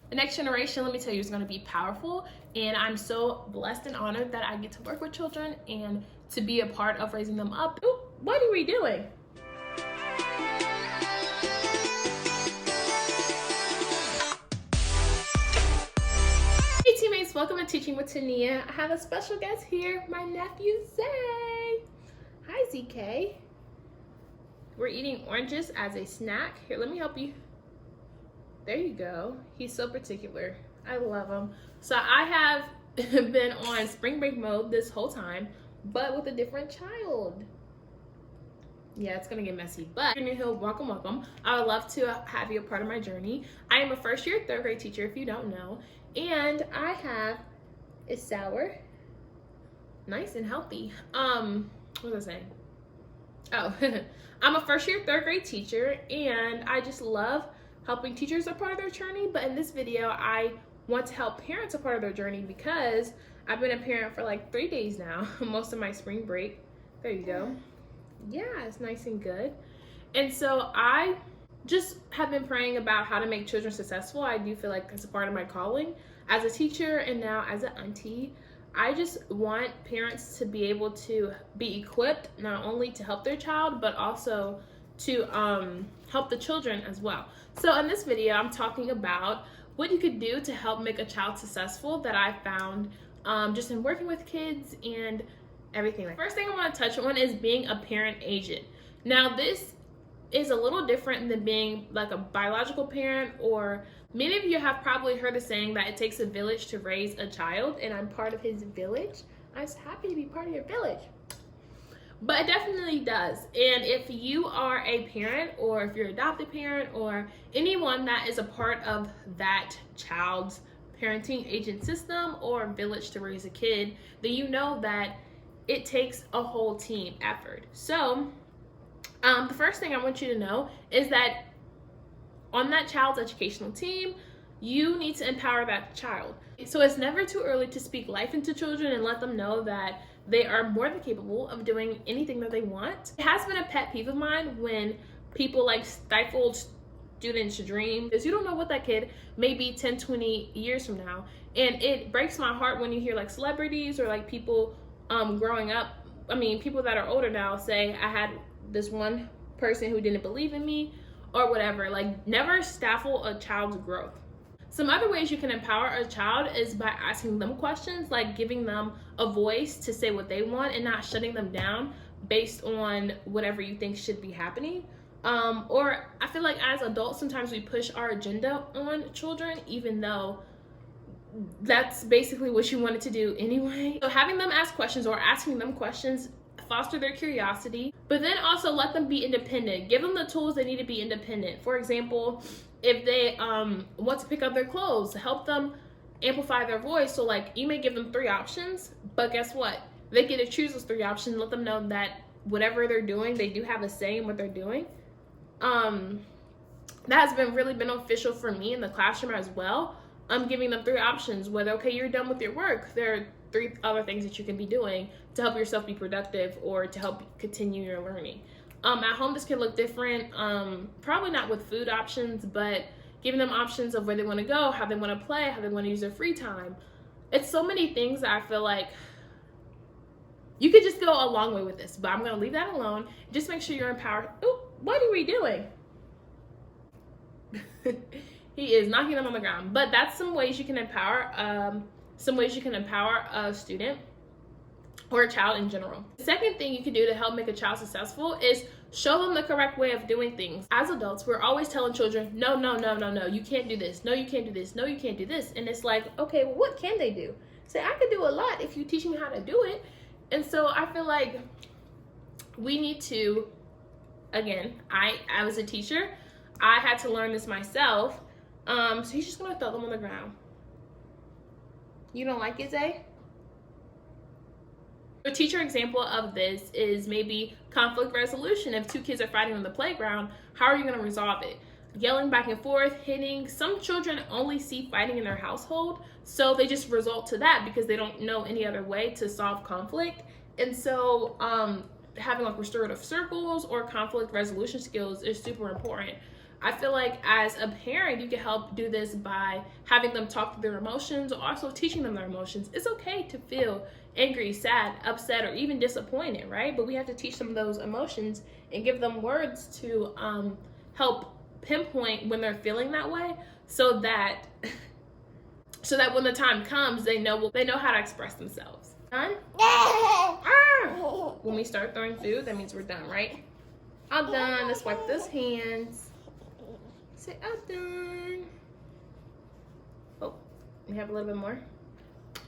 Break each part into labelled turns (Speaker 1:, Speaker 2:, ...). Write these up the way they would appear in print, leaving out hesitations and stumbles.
Speaker 1: The next generation, let me tell you, is going to be powerful, and I'm so blessed and honored that I get to work with children and to be a part of raising them up. Ooh, what are we doing? Hey teammates, welcome to Teaching with Tania. I have a special guest here, my nephew Zay. Hi ZK. We're eating oranges as a snack. Here, let me help you. There you go. He's so particular. I love him. So I have been on spring break mode this whole time, but with a different child. Yeah, it's gonna get messy, but New Hill, welcome. I would love to have you a part of my journey. I am a first year third grade teacher, if you don't know, and I have a sour, nice and healthy. What was I saying? Oh, I'm a first year third grade teacher, and I just love helping teachers a part of their journey. But in this video, I want to help parents a part of their journey because I've been a parent for like 3 days now, most of my spring break. There you go. Yeah, it's nice and good. And so I just have been praying about how to make children successful. I do feel like it's a part of my calling as a teacher and now as an auntie. I just want parents to be able to be equipped not only to help their child, but also to help the children as well. So in this video, I'm talking about what you could do to help make a child successful that I found just in working with kids and everything. First thing I want to touch on is being a parent agent. Now this is a little different than being like a biological parent, or many of you have probably heard the saying that it takes a village to raise a child, and I'm part of his village. I'm just happy to be part of your village. But it definitely does. And if you are a parent, or if you're an adopted parent, or anyone that is a part of that child's parenting agent system or village to raise a kid, then you know that it takes a whole team effort. So the first thing I want you to know is that on that child's educational team, you need to empower that child. So it's never too early to speak life into children and let them know that they are more than capable of doing anything that they want. It has been a pet peeve of mine when people like stifle students' dream, because you don't know what that kid may be 10, 20 years from now. And it breaks my heart when you hear like celebrities or like people growing up, people that are older now say, I had this one person who didn't believe in me or whatever. Like, never stifle a child's growth. Some other ways you can empower a child is by asking them questions, like giving them a voice to say what they want and not shutting them down based on whatever you think should be happening. Or I feel like as adults, sometimes we push our agenda on children, even though that's basically what you wanted to do anyway. So having them ask questions or asking them questions foster their curiosity, but then also let them be independent. Give them the tools they need to be independent. For example, if they want to pick up their clothes, help them amplify their voice. So like, you may give them 3 options, but guess what? They get to choose those 3 options. Let them know that whatever they're doing, they do have a say in what they're doing. That has been really beneficial for me in the classroom as well. I'm giving them 3 options. Whether, okay, you're done with your work, there are 3 other things that you can be doing to help yourself be productive or to help continue your learning. At home, this can look different. Probably not with food options, but giving them options of where they want to go, how they want to play, how they want to use their free time. It's so many things that I feel like you could just go a long way with this, but I'm going to leave that alone. Just make sure you're empowered. Ooh, what are we doing? He is knocking them on the ground. But that's some ways you can empower a student or a child in general. The second thing you can do to help make a child successful is show them the correct way of doing things. As adults, we're always telling children, no, you can't do this. No, you can't do this. No, you can't do this. And it's like, okay, well, what can they do? Say, I can do a lot if you teach me how to do it. And so I feel like we need to, again, I was a teacher. I had to learn this myself. So he's just gonna throw them on the ground. You don't like it, Zay? A teacher example of this is maybe conflict resolution. If 2 kids are fighting on the playground, how are you gonna resolve it? Yelling back and forth, hitting. Some children only see fighting in their household, so they just resort to that because they don't know any other way to solve conflict. And so having like restorative circles or conflict resolution skills is super important. I feel like as a parent, you can help do this by having them talk through their emotions, or also teaching them their emotions. It's okay to feel angry, sad, upset, or even disappointed, right? But we have to teach them those emotions and give them words to help pinpoint when they're feeling that way, so that when the time comes, they know how to express themselves. Done? When we start throwing food, that means we're done, right? All done. Let's wipe those hands. Say all done. Oh, we have a little bit more.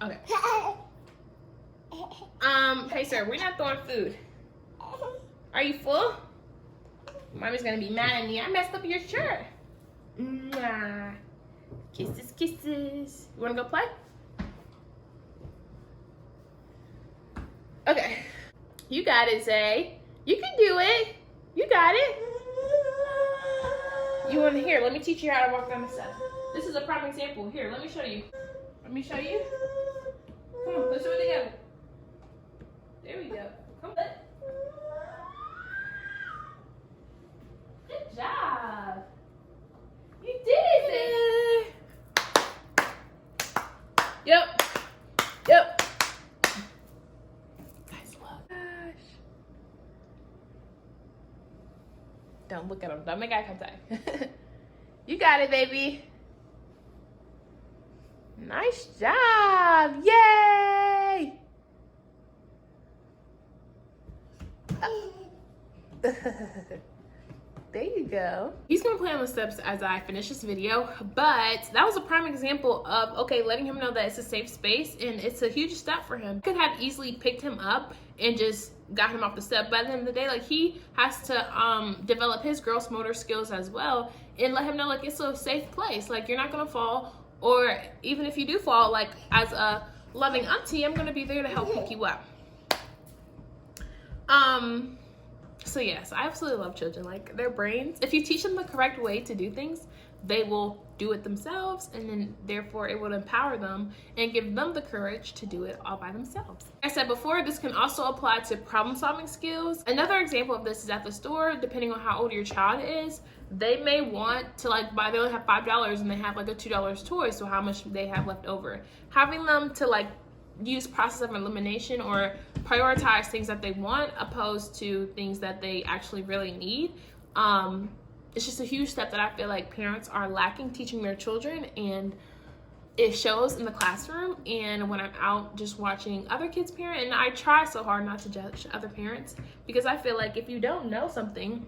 Speaker 1: Okay. Hey sir, we're not throwing food. Are you full? Mommy's gonna be mad at me. I messed up your shirt. Nah. Kisses, kisses. You wanna go play? Okay. You got it, Zay. You can do it. You got it. You want to hear? Let me teach you how to walk down the steps. This is a prime example. Here, let me show you. Let me show you. Come on, let's do it together. There we go. Come on. Good job. You did it. Yep. Yep. Nice luck. Gosh. Don't look at him. Don't make eye contact. You got it, baby. Nice job. Yay. There you go. He's gonna play on the steps as I finish this video, but that was a prime example of, okay, letting him know that it's a safe space, and it's a huge step for him. I could have easily picked him up and just got him off the step, but at the end of the day, like, he has to develop his gross motor skills as well, and let him know, like, it's a safe place. Like, you're not gonna fall, or even if you do fall, like, as a loving auntie, I'm gonna be there to help pick you up. So yes, I absolutely love children. Like, their brains, if you teach them the correct way to do things, they will do it themselves, and then therefore it will empower them and give them the courage to do it all by themselves. Like I said before, this can also apply to problem-solving skills. Another example of this is at the store. Depending on how old your child is, they may want to, like, they only have $5 and they have like a $2 toy, so how much they have left over. Having them to, like, use process of elimination or prioritize things that they want opposed to things that they actually really need. It's just a huge step that I feel like parents are lacking teaching their children, and it shows in the classroom and when I'm out just watching other kids parent. And I try so hard not to judge other parents, because I feel like if you don't know something,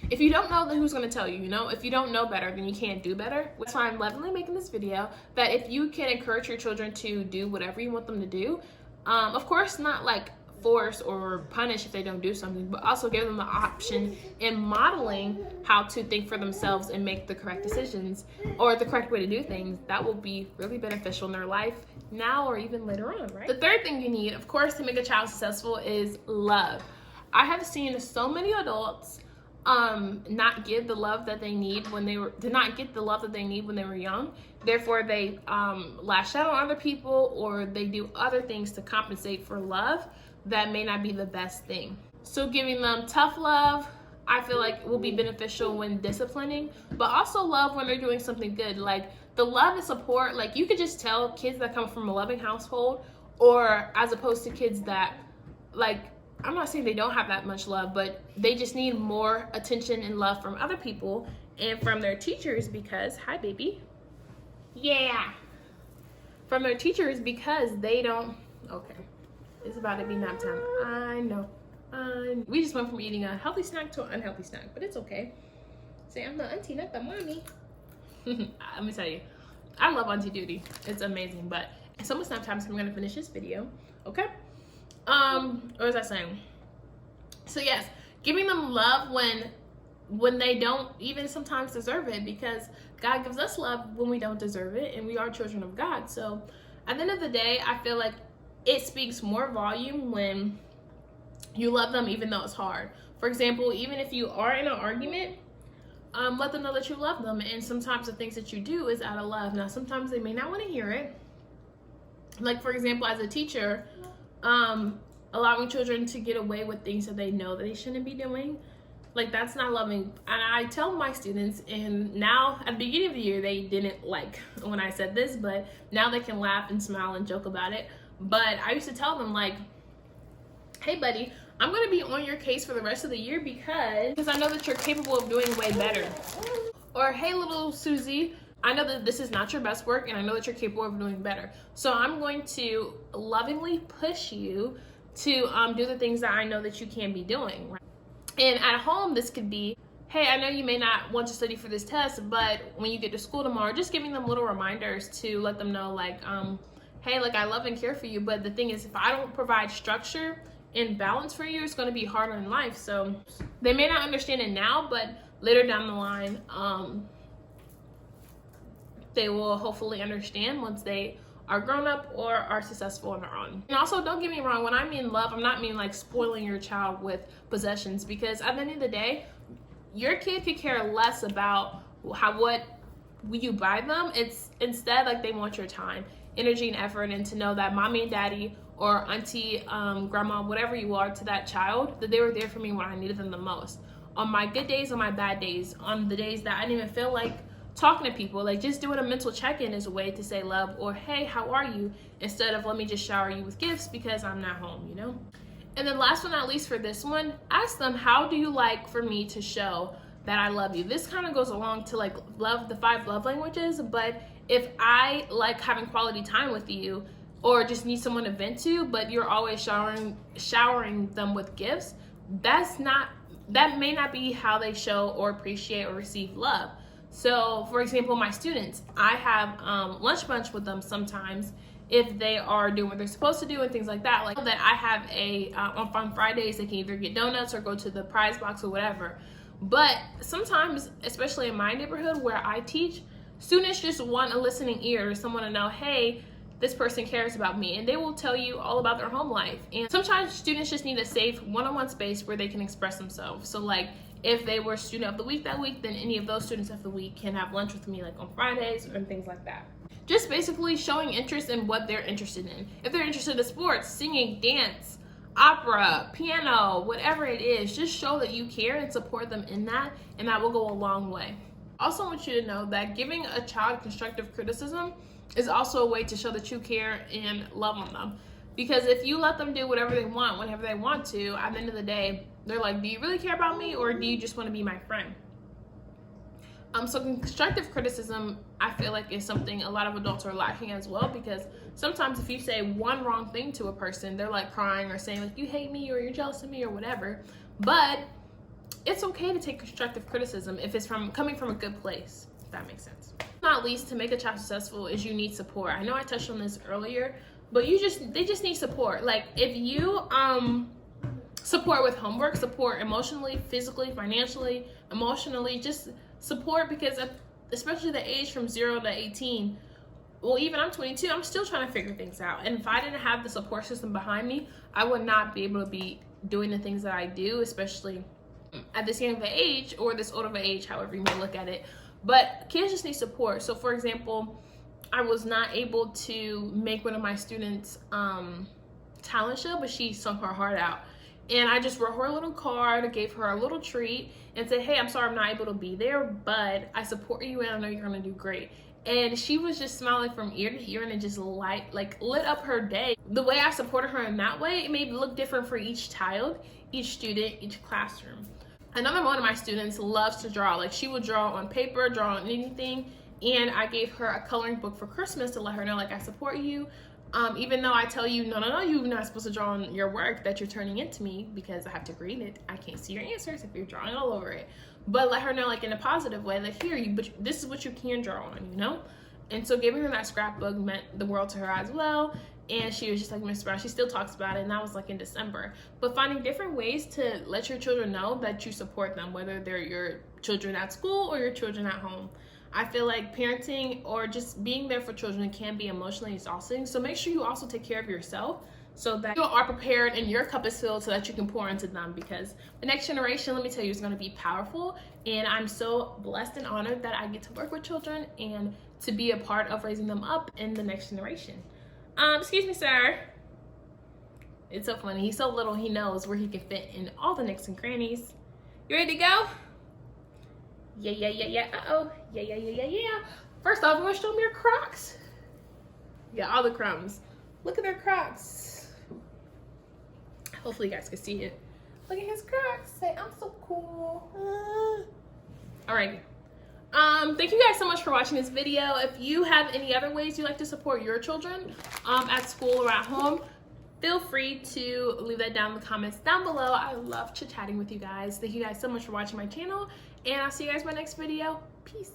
Speaker 1: if you don't know, then who's going to tell you? You know, if you don't know better, then you can't do better. That's why I'm lovingly making this video, that if you can encourage your children to do whatever you want them to do, of course not like force or punish if they don't do something, but also give them the option in modeling how to think for themselves and make the correct decisions or the correct way to do things. That will be really beneficial in their life now or even later on, right? The third thing you need, of course, to make a child successful is love. I have seen so many adults not give the love that they need when they did not get the love that they need when they were young. Therefore, they lash out on other people, or they do other things to compensate for love that may not be the best thing. So giving them tough love, I feel like will be beneficial when disciplining, but also love when they're doing something good. Like, the love and support, like, you could just tell kids that come from a loving household, or as opposed to kids that, like, I'm not saying they don't have that much love, but they just need more attention and love from other people and from their teachers, because, hi baby, yeah, from their teachers, because they don't, okay, it's about to be nap time. I know. We just went from eating a healthy snack to an unhealthy snack, but it's okay. Say, I'm the auntie, not the mommy. Let me tell you, I love auntie duty. It's amazing, but it's almost nap time, so I'm gonna finish this video, okay? What was I saying? So yes, giving them love when they don't even sometimes deserve it, because God gives us love when we don't deserve it, and we are children of God. So at the end of the day, I feel like it speaks more volume when you love them even though it's hard. For example, even if you are in an argument, let them know that you love them, and sometimes the things that you do is out of love. Now, sometimes they may not want to hear it. Like, for example, as a teacher, allowing children to get away with things that they know that they shouldn't be doing, Like, that's not loving. And I tell my students, and now at the beginning of the year, they didn't like when I said this, but now they can laugh and smile and joke about it. But I used to tell them, like, hey, buddy, I'm going to be on your case for the rest of the year because I know that you're capable of doing way better. Or, hey, little Susie, I know that this is not your best work, and I know that you're capable of doing better. So I'm going to lovingly push you to do the things that I know that you can be doing, right? And at home, this could be, hey, I know you may not want to study for this test, but when you get to school tomorrow, just giving them little reminders to let them know, like, hey, like, I love and care for you, but the thing is, if I don't provide structure and balance for you, it's going to be harder in life. So they may not understand it now, but later down the line, they will hopefully understand once they are grown up or are successful on their own. And also, don't get me wrong, when I mean love, I'm not mean like spoiling your child with possessions, because at the end of the day, your kid could care less about what you buy them. It's instead like they want your time, energy, and effort, and to know that mommy and daddy or auntie, grandma, whatever you are to that child, that they were there for me when I needed them the most. On my good days, on my bad days, on the days that I didn't even feel like talking to people, like just doing a mental check-in is a way to say love, or hey, how are you, instead of let me just shower you with gifts because I'm not home, you know? And then last but not least for this one, ask them, how do you like for me to show that I love you? This kind of goes along to like love, the 5 love languages, but if I like having quality time with you or just need someone to vent to, but you're always showering them with gifts, that may not be how they show or appreciate or receive love. So, for example, my students, I have lunch bunch with them sometimes if they are doing what they're supposed to do and things like that. Like that, I have on Fridays, they can either get donuts or go to the prize box or whatever. But sometimes, especially in my neighborhood where I teach, students just want a listening ear or someone to know, hey, this person cares about me, and they will tell you all about their home life. And sometimes students just need a safe one-on-one space where they can express themselves. So like, if they were student of the week that week, then any of those students of the week can have lunch with me like on Fridays and things like that. Just basically showing interest in what they're interested in. If they're interested in sports, singing, dance, opera, piano, whatever it is, just show that you care and support them in that, and that will go a long way. I also want you to know that giving a child constructive criticism is also a way to show that you care and love on them. Because if you let them do whatever they want, whenever they want to, at the end of the day, they're like, do you really care about me, or do you just want to be my friend? So constructive criticism, I feel like, is something a lot of adults are lacking as well, because sometimes if you say one wrong thing to a person, they're like crying or saying like, you hate me or you're jealous of me or whatever. But it's okay to take constructive criticism if it's coming from a good place, if that makes sense. Not least, to make a child successful is you need support. I know I touched on this earlier, but they just need support. Like if you support with homework, support emotionally, physically, financially, emotionally, just support, because especially the age from 0 to 18, well, even I'm 22, I'm still trying to figure things out. And if I didn't have the support system behind me, I would not be able to be doing the things that I do, especially at this young of an age or this old of an age, however you may look at it. But kids just need support. So for example, I was not able to make one of my students' talent show, but she sung her heart out. And I just wrote her a little card, gave her a little treat, and said, hey, I'm sorry I'm not able to be there, but I support you and I know you're gonna do great. And she was just smiling from ear to ear, and it just lit up her day. The way I supported her in that way, it may look different for each child, each student, each classroom. Another one of my students loves to draw. Like she would draw on paper, draw on anything, and I gave her a coloring book for Christmas to let her know, like, I support you. Even though I tell you, no, you're not supposed to draw on your work that you're turning into me because I have to grade it. I can't see your answers if you're drawing all over it. But let her know, like, in a positive way, like, but this is what you can draw on, you know? And so giving her that scrapbook meant the world to her as well. And she was just like, Miss Brown, she still talks about it, and that was like in December. But finding different ways to let your children know that you support them, whether they're your children at school or your children at home. I feel like parenting or just being there for children can be emotionally exhausting. So make sure you also take care of yourself so that you are prepared and your cup is filled so that you can pour into them, because the next generation, let me tell you, is going to be powerful. And I'm so blessed and honored that I get to work with children and to be a part of raising them up in the next generation. Excuse me, sir. It's so funny. He's so little, he knows where he can fit in all the nooks and crannies. You ready to go? Yeah. Uh-oh. Yeah. First off, you want to show me your Crocs? Yeah, all the crumbs. Look at their Crocs. Hopefully you guys can see it. Look at his Crocs. Say, I'm so cool. Alrighty. Thank you guys so much for watching this video. If you have any other ways you like to support your children at school or at home, feel free to leave that down in the comments down below. I love chit-chatting with you guys. Thank you guys so much for watching my channel, and I'll see you guys in my next video. Peace.